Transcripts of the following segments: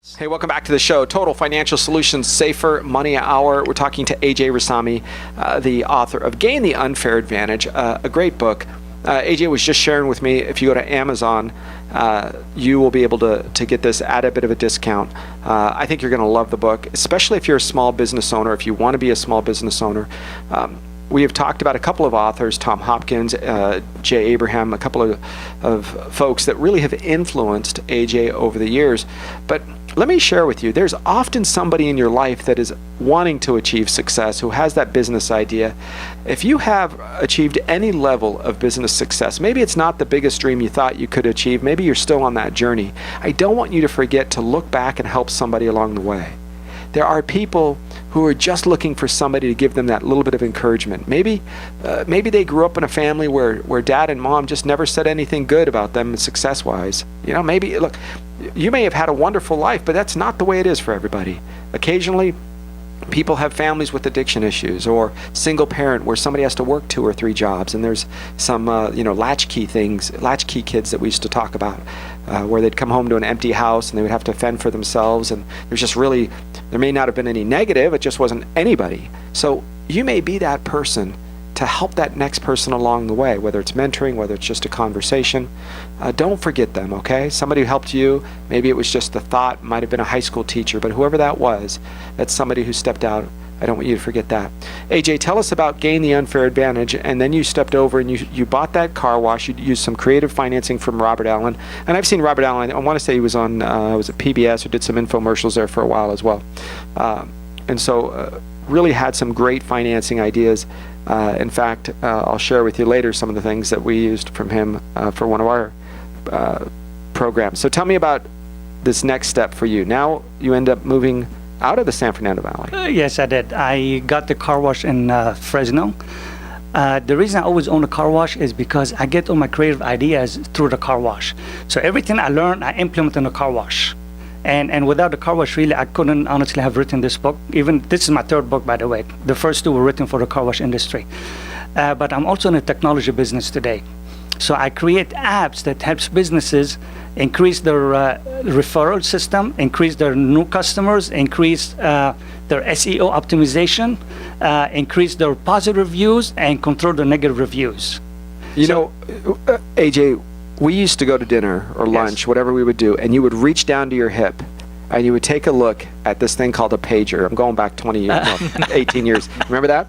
Hey, welcome back to the show. Total Financial Solutions, Safer Money Hour. We're talking to AJ Rassamni, the author of Gain the Unfair Advantage, a great book. AJ was just sharing with me, if you go to Amazon, you will be able to get this at a bit of a discount. I think you're going to love the book, especially if you're a small business owner, if you want to be a small business owner. We have talked about a couple of authors, Tom Hopkins, Jay Abraham, a couple of folks that really have influenced AJ over the years. But let me share with you, there's often somebody in your life that is wanting to achieve success, who has that business idea. If you have achieved any level of business success, maybe it's not the biggest dream you thought you could achieve, maybe you're still on that journey. I don't want you to forget to look back and help somebody along the way. There are people who are just looking for somebody to give them that little bit of encouragement. Maybe they grew up in a family where dad and mom just never said anything good about them success-wise. You know, maybe, look, you may have had a wonderful life, but that's not the way it is for everybody. Occasionally, people have families with addiction issues, or single parent where somebody has to work 2 or 3 jobs, and there's some latchkey kids that we used to talk about, where they'd come home to an empty house and they would have to fend for themselves, and there may not have been any negative, it just wasn't anybody. So you may be that person to help that next person along the way, whether it's mentoring, whether it's just a conversation. Don't forget them, okay? Somebody who helped you, maybe it was just a thought, might have been a high school teacher, but whoever that was, that's somebody who stepped out. I don't want you to forget that. AJ, tell us about Gain the Unfair Advantage, and then you stepped over and you bought that car wash. You used some creative financing from Robert Allen, and I've seen Robert Allen. I want to say he was on was at PBS, or did some infomercials there for a while as well, and so really had some great financing ideas. In fact, I'll share with you later some of the things that we used from him for one of our programs. So tell me about this next step for you. Now you end up moving out of the San Fernando Valley. Yes, I did. I got the car wash in Fresno. The reason I always own a car wash is because I get all my creative ideas through the car wash. So everything I learn, I implement in the car wash. And without the car wash, really, I couldn't honestly have written this book. Even this is my 3rd book, by the way. The first 2 were written for the car wash industry. But I'm also in the technology business today. So I create apps that helps businesses increase their referral system, increase their new customers, increase their SEO optimization, increase their positive reviews, and control the negative reviews. You know, AJ, we used to go to dinner or lunch, yes, whatever we would do, and you would reach down to your hip and you would take a look at this thing called a pager. I'm going back 20 years, 18 years. Remember that?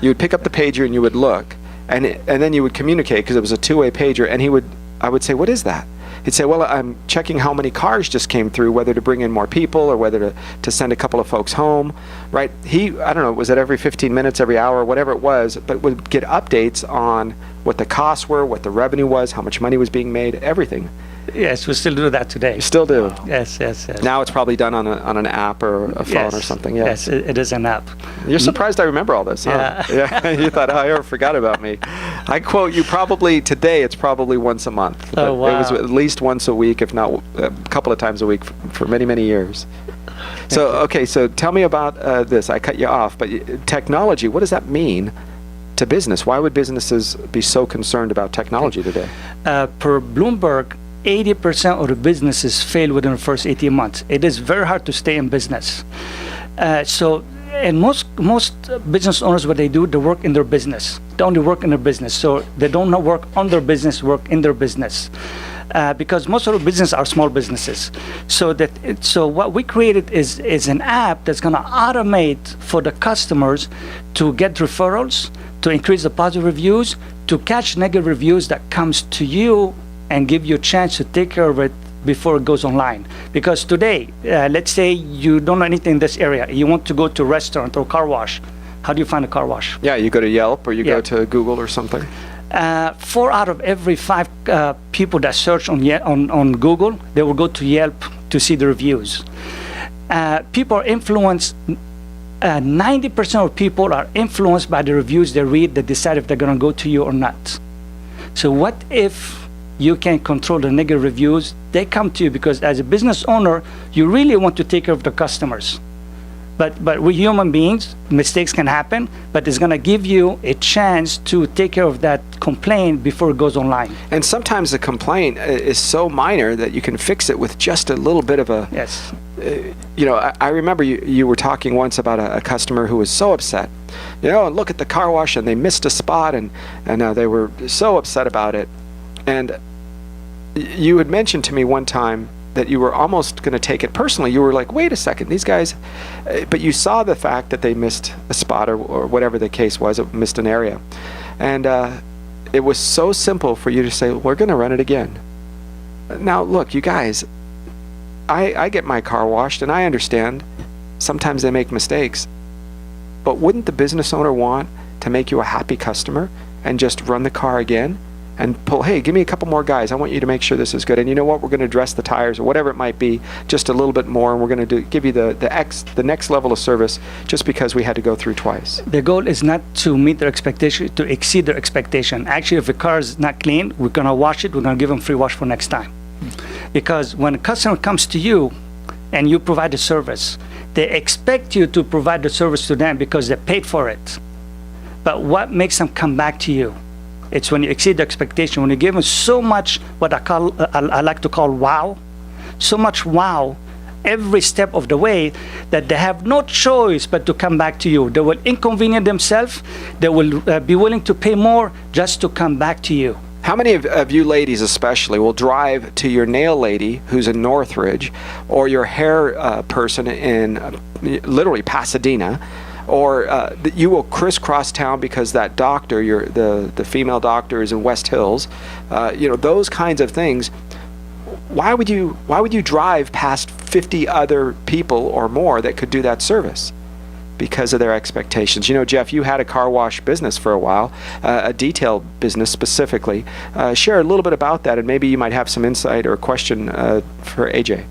You would pick up the pager and you would look, and then you would communicate, because it was a 2-way pager, and I would say, what is that? He'd say, well, I'm checking how many cars just came through, whether to bring in more people or whether to send a couple of folks home, right? I don't know, was it every 15 minutes, every hour, whatever it was, but would get updates on what the costs were, what the revenue was, how much money was being made, everything. Yes, we still do that today. You still do? Yes. Now it's probably done on an app or a phone, or something. Yeah. Yes, it is an app. You're surprised I remember all this, huh? Yeah. You thought, oh, I ever forgot about me. I quote you today, it's probably once a month. Oh, wow. It was at least once a week, if not a couple of times a week for many, many years. So, okay, so tell me about this. I cut you off, but technology, what does that mean to business? Why would businesses be so concerned about technology today? Per Bloomberg, 80% of the businesses fail within the first 18 months. It is very hard to stay in business. And most business owners, what they do, they work in their business. They only work in their business. So they don't work on their business, work in their business. Because most of the businesses are small businesses. So what we created is an app that's going to automate for the customers to get referrals, to increase the positive reviews, to catch negative reviews that comes to you, and give you a chance to take care of it before it goes online. Because today, let's say you don't know anything in this area, you want to go to a restaurant or car wash. How do you find a car wash? Yeah, you go to Yelp, or you go to Google or something. 4 out of every 5 people that search on Google, they will go to Yelp to see the reviews. People are influenced. 90% of people are influenced by the reviews they read that decide if they're going to go to you or not. So what if you can control the negative reviews? They come to you because as a business owner, you really want to take care of the customers. But we're human beings, mistakes can happen, but it's gonna give you a chance to take care of that complaint before it goes online. And sometimes the complaint is so minor that you can fix it with just a little bit of a I remember you were talking once about a customer who was so upset. And look at the car wash, and they missed a spot, and they were so upset about it. And you had mentioned to me one time that you were almost going to take it personally. You were like, wait a second, these guys, but you saw the fact that they missed a spot or whatever the case was, it missed an area. And it was so simple for you to say, we're going to run it again. Now, look, you guys, I get my car washed, and I understand sometimes they make mistakes. But wouldn't the business owner want to make you a happy customer and just run the car again and pull, hey, give me a couple more guys. I want you to make sure this is good. And you know what? We're going to dress the tires or whatever it might be just a little bit more, and we're going to give you the next level of service just because we had to go through twice. The goal is not to meet their expectation, to exceed their expectation. Actually, if the car is not clean, we're going to wash it. We're going to give them free wash for next time. Because when a customer comes to you and you provide a service, they expect you to provide the service to them because they paid for it. But what makes them come back to you? It's when you exceed the expectation, when you give them so much, what I like to call wow, so much wow every step of the way that they have no choice but to come back to you. They will inconvenience themselves. They will be willing to pay more just to come back to you. How many of you ladies especially will drive to your nail lady who's in Northridge, or your hair person in literally Pasadena, or you will crisscross town because that doctor, the female doctor, is in West Hills, those kinds of things. Why would you drive past 50 other people or more that could do that service? Because of their expectations. Jeff, you had a car wash business for a while, a detail business specifically. Share a little bit about that, and maybe you might have some insight or question for AJ.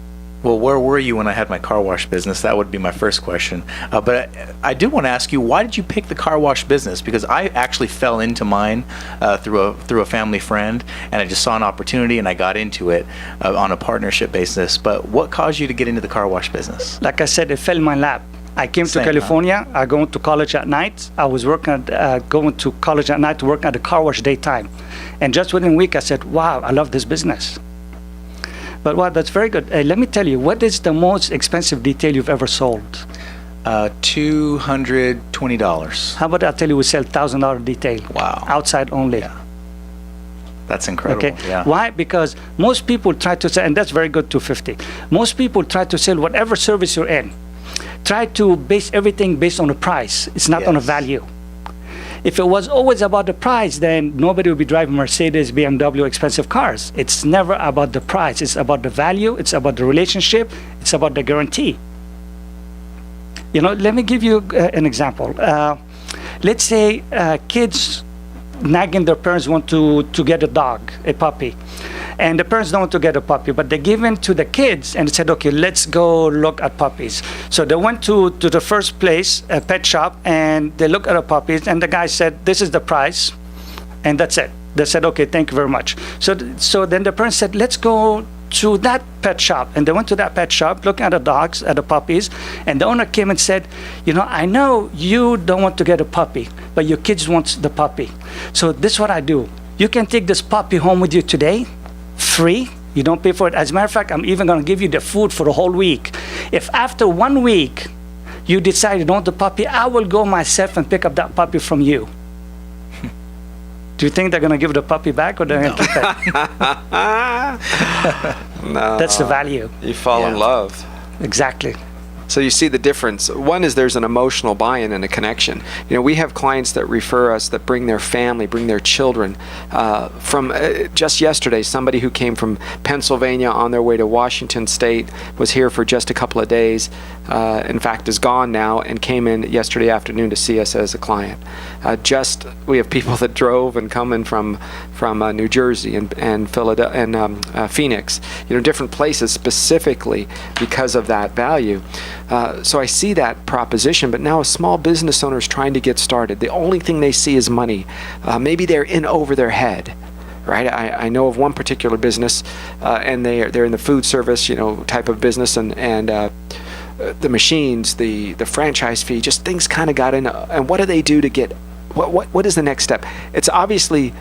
Well, where were you when I had my car wash business? That would be my first question. But I do want to ask you, why did you pick the car wash business? Because I actually fell into mine through a family friend, and I just saw an opportunity and I got into it on a partnership basis. But what caused you to get into the car wash business? Like I said, it fell in my lap. I came to California. I go to college at night. I was working going to college at night to work at the car wash daytime. And just within a week, I said, wow, I love this business. But wow, that's very good. Let me tell you, what is the most expensive detail you've ever sold? $220. How about I tell you, we sell $1,000 detail. Wow. Outside only. Yeah. That's incredible. Okay. Yeah. Why? Because most people try to sell, and that's very good, $250. Most people try to sell whatever service you're in. Try to base everything based on the price. It's not on the value. If it was always about the price, then nobody would be driving Mercedes, BMW, expensive cars. It's never about the price. It's about the value. It's about the relationship. It's about the guarantee. Let me give you an example. Let's say kids nagging their parents want to get a dog, a puppy. And the parents don't want to get a puppy, but they give in to the kids and said, okay, let's go look at puppies. So they went to the first place, a pet shop, and they looked at the puppies, and the guy said, this is the price, and that's it. They said, okay, thank you very much. So then the parents said, let's go to that pet shop. And they went to that pet shop, looking at the dogs, at the puppies, and the owner came and said, I know you don't want to get a puppy, but your kids want the puppy. So this is what I do. You can take this puppy home with you today, free. You don't pay for it. As a matter of fact, I'm even going to give you the food for the whole week. If after 1 week you decide you don't want the puppy, I will go myself and pick up that puppy from you. Do you think they're going to give the puppy back, or they're going to keep it? No. That's the value. You fall in love. Exactly. So you see the difference. One is there's an emotional buy-in and a connection. We have clients that refer us, that bring their family, bring their children. From just yesterday, somebody who came from Pennsylvania on their way to Washington State was here for just a couple of days. In fact, is gone now, and came in yesterday afternoon to see us as a client. We have people that drove and come in from New Jersey and Philadelphia and Phoenix, different places specifically because of that value. So I see that proposition, but now a small business owner is trying to get started. The only thing they see is money. Maybe they're in over their head, right? I know of one particular business, and they're in the food service, type of business, and the machines, the franchise fee, just things kind of got in. And what do they do to get? What is the next step? It's obviously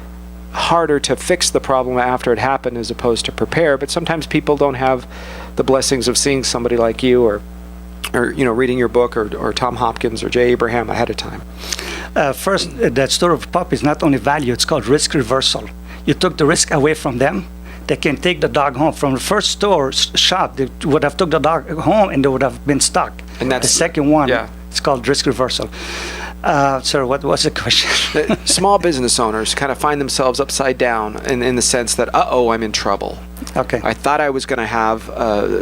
harder to fix the problem after it happened as opposed to prepare, but sometimes people don't have the blessings of seeing somebody like you, or reading your book, or Tom Hopkins or Jay Abraham ahead of time? First, that story of pup is not only value, it's called risk reversal. You took the risk away from them. They can take the dog home. From the first shop, they would have took the dog home and they would have been stuck. And that's the second one. Yeah. It's called risk reversal. Sir, what was the question? Small business owners kind of find themselves upside down in the sense that, I'm in trouble. Okay. I thought I was going to have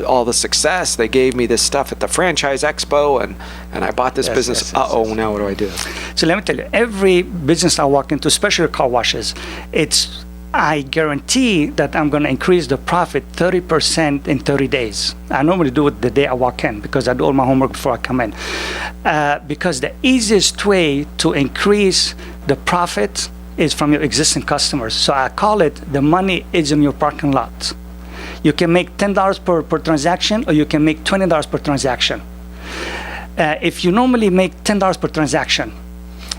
all the success. They gave me this stuff at the franchise expo, and I bought this business. Now what do I do? So let me tell you, every business I walk into, especially car washes, I guarantee that I'm going to increase the profit 30% in 30 days. I normally do it the day I walk in because I do all my homework before I come in. Because the easiest way to increase the profit is from your existing customers. So I call it the money is in your parking lot. You can make $10 per transaction, or you can make $20 per transaction. If you normally make $10 per transaction,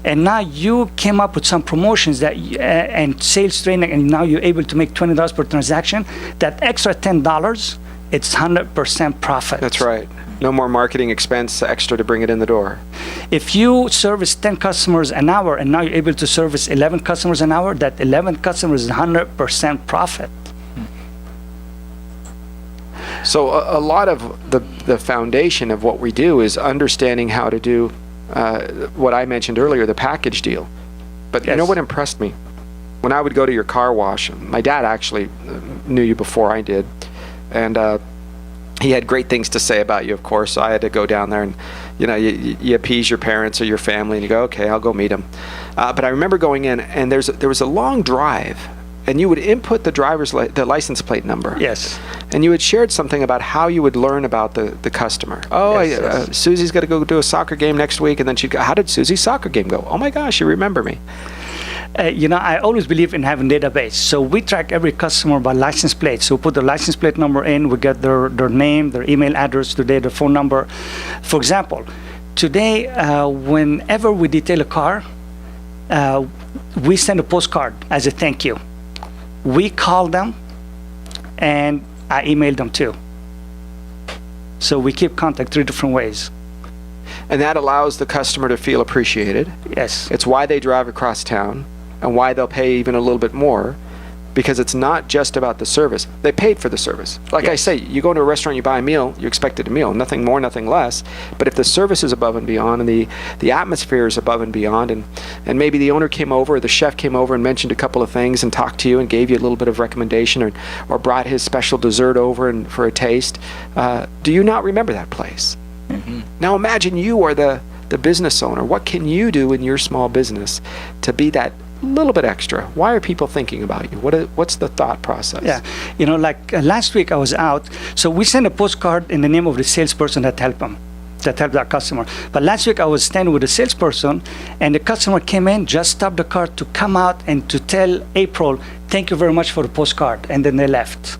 and now you came up with some promotions that and sales training, and now you're able to make $20 per transaction, that extra $10, it's 100% profit. That's right. No more marketing expense extra to bring it in the door. If you service 10 customers an hour and now you're able to service 11 customers an hour, that 11 customers is 100% profit. So a lot of the foundation of what we do is understanding how to do what I mentioned earlier, the package deal. But you know what impressed me? When I would go to your car wash, my dad actually knew you before I did, and he had great things to say about you, of course, so I had to go down there, and you appease your parents or your family, and you go, okay, I'll go meet him. But I remember going in, and there was a long drive, and you would input the license plate number. Yes. And you had shared something about how you would learn about the customer. Susie's got to go do a soccer game next week, and then she'd go, how did Susie's soccer game go? Oh my gosh, you remember me. I always believe in having database. So we track every customer by license plate. So we put the license plate number in, we get their name, their email address, today their phone number. For example, today, whenever we detail a car, we send a postcard as a thank you. We call them, and I email them too. So we keep contact 3 different ways. And that allows the customer to feel appreciated. Yes. It's why they drive across town, and why they'll pay even a little bit more, because it's not just about the service. They paid for the service. Like I say, you go into a restaurant, you buy a meal, you expected a meal, nothing more, nothing less. But if the service is above and beyond, and the atmosphere is above and beyond, and maybe the owner came over, or the chef came over and mentioned a couple of things and talked to you and gave you a little bit of recommendation, or brought his special dessert over and for a taste, do you not remember that place? Mm-hmm. Now imagine you are the business owner. What can you do in your small business to be that little bit extra? Why are people thinking about you? What's the thought process? Yeah, last week I was out, so we sent a postcard in the name of the salesperson that helped our customer. But last week I was standing with a salesperson, and the customer came in, just stopped the car to come out and to tell April, thank you very much for the postcard, and then they left.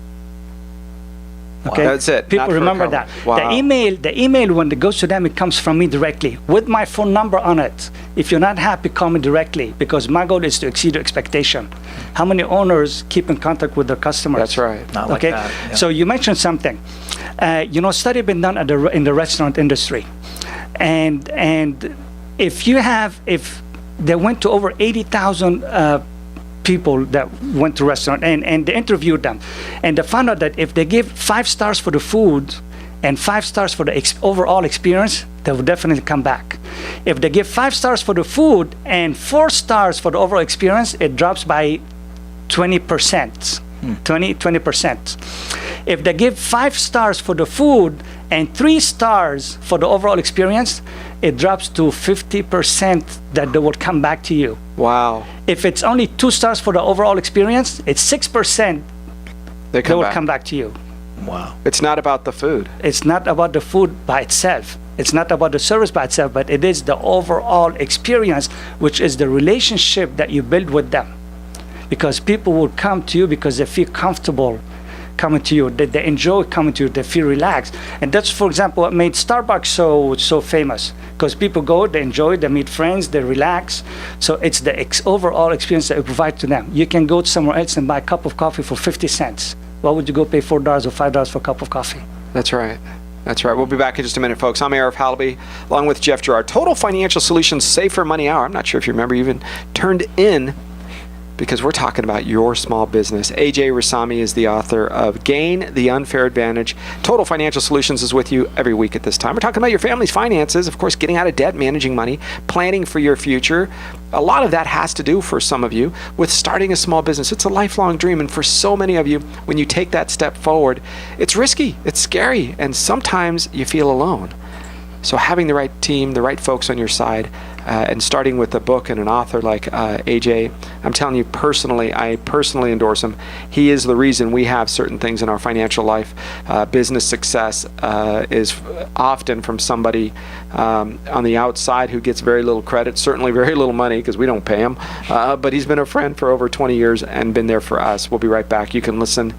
Okay, that's it. People remember that. Wow. The email when it goes to them, it comes from me directly with my phone number on it. If you're not happy, call me directly, because my goal is to exceed your expectation. How many owners keep in contact with their customers? That's right. Not like that. Yeah. So you mentioned something. Study been done in the restaurant industry, and if they went to over 80,000 people that went to restaurant, and they interviewed them, and they found out that if they give 5 stars for the food and 5 stars for the overall experience, they will definitely come back. If they give 5 stars for the food and 4 stars for the overall experience, it drops by 20%. 20%. If they give 5 stars for the food and 3 stars for the overall experience, it drops to 50% that they will come back to you. Wow. If it's only 2 stars for the overall experience, it's 6% they will come back to you. Wow. It's not about the food. It's not about the food by itself. It's not about the service by itself, but it is the overall experience, which is the relationship that you build with them. Because people will come to you because they feel comfortable coming to you. They enjoy coming to you. They feel relaxed. And that's, for example, what made Starbucks so famous. Because people go, they enjoy, they meet friends, they relax. So it's the overall experience that we provide to them. You can go somewhere else and buy a cup of coffee for 50 cents. Why would you go pay $4 or $5 for a cup of coffee? That's right. That's right. We'll be back in just a minute, folks. I'm Arif Halaby, along with Jeff Gerard. Total Financial Solutions Safer Money Hour. I'm not sure if you remember, you even turned in, because we're talking about your small business. AJ Rassamni is the author of Gain the Unfair Advantage. Total Financial Solutions is with you every week at this time. We're talking about your family's finances, of course, getting out of debt, managing money, planning for your future. A lot of that has to do, for some of you, with starting a small business. It's a lifelong dream, and for so many of you, when you take that step forward, it's risky, it's scary, and sometimes you feel alone. So having the right team, the right folks on your side, and starting with a book and an author like AJ, I'm telling you personally, I personally endorse him. He is the reason we have certain things in our financial life. Business success is often from somebody on the outside who gets very little credit, certainly very little money because we don't pay him. But he's been a friend for over 20 years and been there for us. We'll be right back. You can listen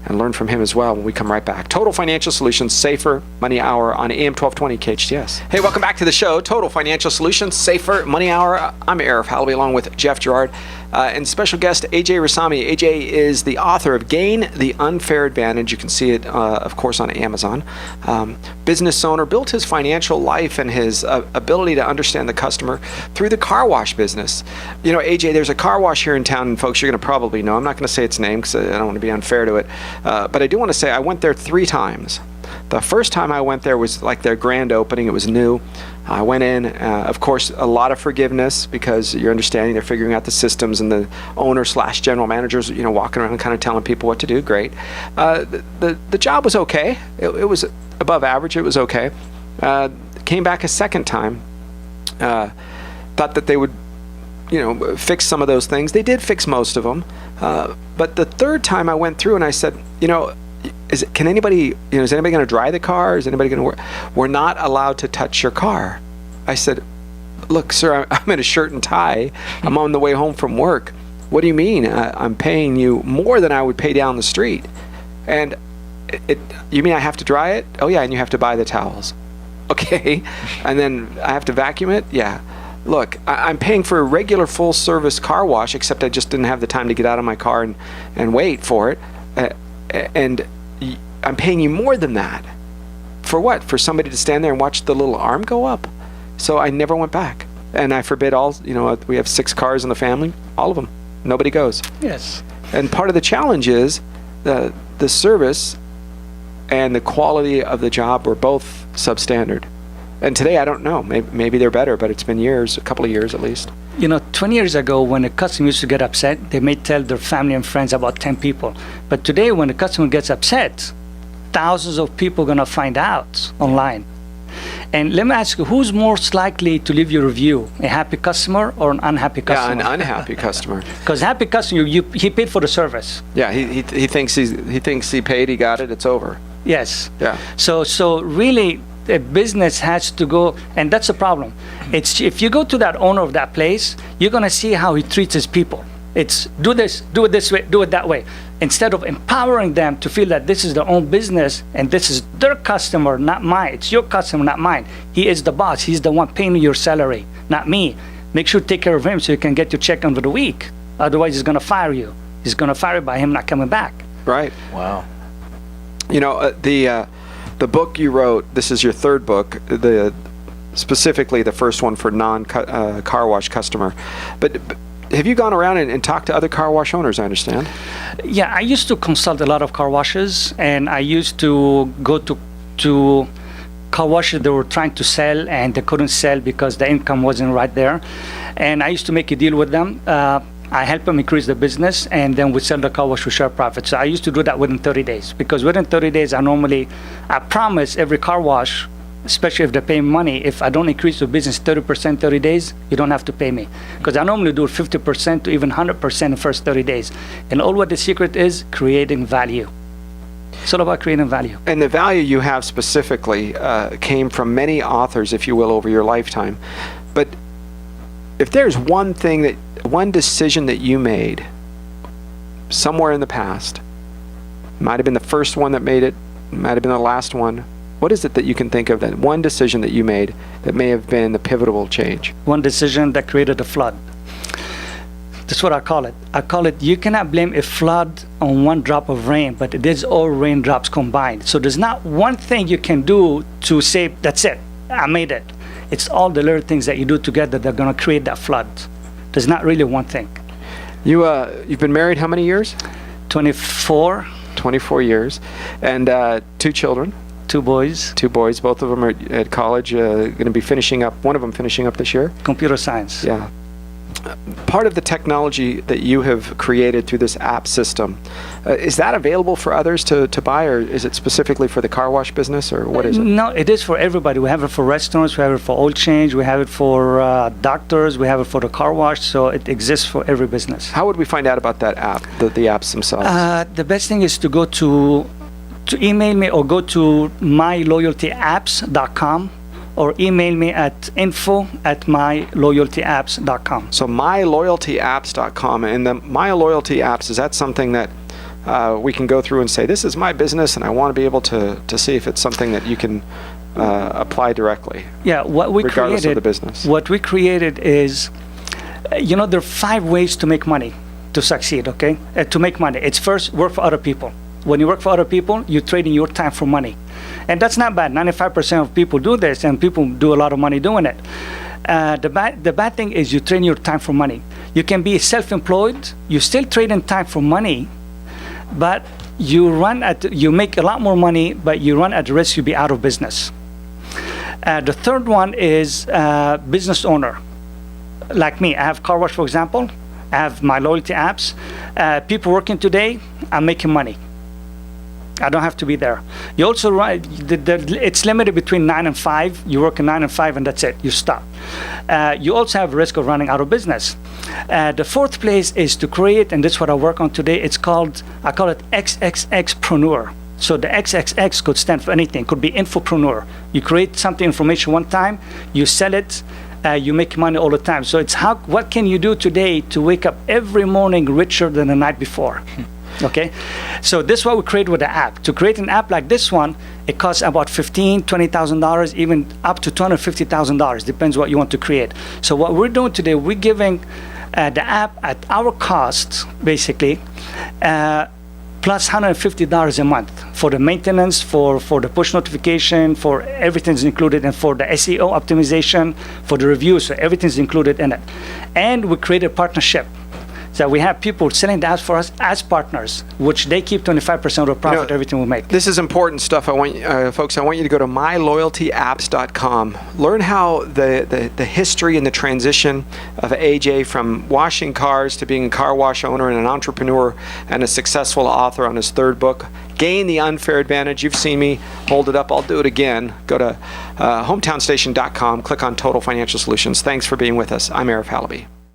and learn from him as well when we come right back. Total Financial Solutions Safer Money Hour on AM 1220 KHTS. Hey, welcome back to the show. Total Financial Solutions Safer Money Hour. I'm Arif Halaby, along with Jeff Gerard, and special guest AJ Rassamni. AJ is the author of Gain the Unfair Advantage. You can see it, of course, on Amazon. Business owner, built his financial life and his ability to understand the customer through the car wash business. You know, AJ, there's a car wash here in town, and folks, you're going to probably know. I'm not going to say its name because I don't want to be unfair to it. But I do want to say I went there 3 times. The first time I went there was like their grand opening. It was new. I went in, of course, a lot of forgiveness because you're understanding they're figuring out the systems, and the owner/general managers, you know, walking around kind of telling people what to do. Great. The job was okay. It was above average. It was okay. Came back a second time. Thought that they would, you know, fix some of those things. They did fix most of them. But the third time I went through and I said, you know, is anybody going to dry the car? Is anybody going to work? We're not allowed to touch your car. I said, look, sir, I'm in a shirt and tie. I'm on the way home from work. What do you mean? I'm paying you more than I would pay down the street. And you mean I have to dry it? Oh yeah, and you have to buy the towels. Okay. And then I have to vacuum it? Yeah. Look, I'm paying for a regular full-service car wash, except I just didn't have the time to get out of my car and wait for it. And I'm paying you more than that. For what? For somebody to stand there and watch the little arm go up? So I never went back. And I forbid all, you know, we have 6 cars in the family, all of them. Nobody goes. Yes. And part of the challenge is the service and the quality of the job were both substandard. And today, I don't know. Maybe they're better, but it's been years, a couple of years at least. You know, 20 years ago, when a customer used to get upset, they may tell their family and friends, about 10 people. But today, when a customer gets upset, thousands of people are going to find out online. And let me ask you, who's most likely to leave you a review? A happy customer or an unhappy customer? Yeah, an unhappy customer. Because happy customer, he paid for the service. Yeah, he thinks he paid, he got it, it's over. Yes. Yeah. So really, a business has to go, and that's the problem. It's if you go to that owner of that place, you're gonna see how he treats his people. It's do this, do it this way, do it that way. Instead of empowering them to feel that this is their own business and this is their customer, not mine. It's your customer, not mine. He is the boss. He's the one paying your salary, not me. Make sure to take care of him so you can get your check under the week. Otherwise, he's gonna fire you. He's gonna fire you by him not coming back. Right. Wow. You know, the book you wrote, this is your 3rd book, specifically the first one for non-car wash customer. But have you gone around and talked to other car wash owners, I understand? Yeah, I used to consult a lot of car washes, and I used to go to car washes that were trying to sell and they couldn't sell because the income wasn't right there. And I used to make a deal with them. I help them increase the business, and then we sell the car wash to share profit. So I used to do that within 30 days, because within 30 days, I promise every car wash, especially if they pay money, if I don't increase the business 30% 30 days, you don't have to pay me. Because I normally do 50% to even 100% in the first 30 days. And all what the secret is, creating value. It's all about creating value. And the value you have specifically came from many authors, if you will, over your lifetime. But if there's one decision that you made somewhere in the past, might have been the first one that made it, might have been the last one. What is it that you can think of, that one decision that you made that may have been the pivotal change? One decision that created a flood. That's what I call it. I call it, you cannot blame a flood on one drop of rain, but it is all raindrops combined. So there's not one thing you can do to say, that's it, I made it. It's all the little things that you do together that are going to create that flood. There's not really one thing. You've been married how many years? 24. 24 years. And 2 children. 2 boys. 2 boys. Both of them are at college, going to be finishing up, one of them finishing up this year. Computer science. Yeah. Part of the technology that you have created through this app system, is that available for others to buy, or is it specifically for the car wash business, or what is it? No, it is for everybody. We have it for restaurants, we have it for oil change, we have it for doctors, we have it for the car wash, so it exists for every business. How would we find out about that app, the apps themselves? The best thing is to go to email me or go to myloyaltyapps.com or email me at info@myloyaltyapps.com. So myloyaltyapps.com, and the My Loyalty apps, is that something that we can go through and say, this is my business and I want to be able to see if it's something that you can apply directly? Yeah, what we regardless created, of the business. What we created is, there are 5 ways to make money, to succeed, okay? To make money. It's first, work for other people. When you work for other people, you're trading your time for money. And that's not bad. 95% of people do this, and people do a lot of money doing it. The bad thing is you trade your time for money. You can be self-employed, you still trading time for money, but you make a lot more money, but you run at the risk you'll be out of business. The third one is business owner. Like me, I have car wash, for example. I have my loyalty apps. People working today, I'm making money. I don't have to be there. You also run, it's limited between 9 and 5. You work in 9 and 5 and that's it, you stop. You also have risk of running out of business. The fourth place is to create, and this is what I work on today, I call it XXXpreneur. So the XXX could stand for anything, could be infopreneur. You create something, information one time, you sell it, you make money all the time. So it's what can you do today to wake up every morning richer than the night before? Okay, so this is what we created with the app. To create an app like this one, it costs about $15,000, $20,000, even up to $250,000. Depends what you want to create. So what we're doing today, we're giving the app at our cost, basically, plus $150 a month for the maintenance, for the push notification, for everything's included, and for the SEO optimization, for the reviews, so everything's included in it. And we created a partnership. So we have people selling the apps for us as partners, which they keep 25% of the profit, everything we make. This is important stuff. I want folks, I want you to go to myloyaltyapps.com. Learn how the history and the transition of AJ from washing cars to being a car wash owner and an entrepreneur and a successful author on his 3rd book, Gain the Unfair Advantage. You've seen me hold it up. I'll do it again. Go to hometownstation.com, click on Total Financial Solutions. Thanks for being with us. I'm Arif Halaby.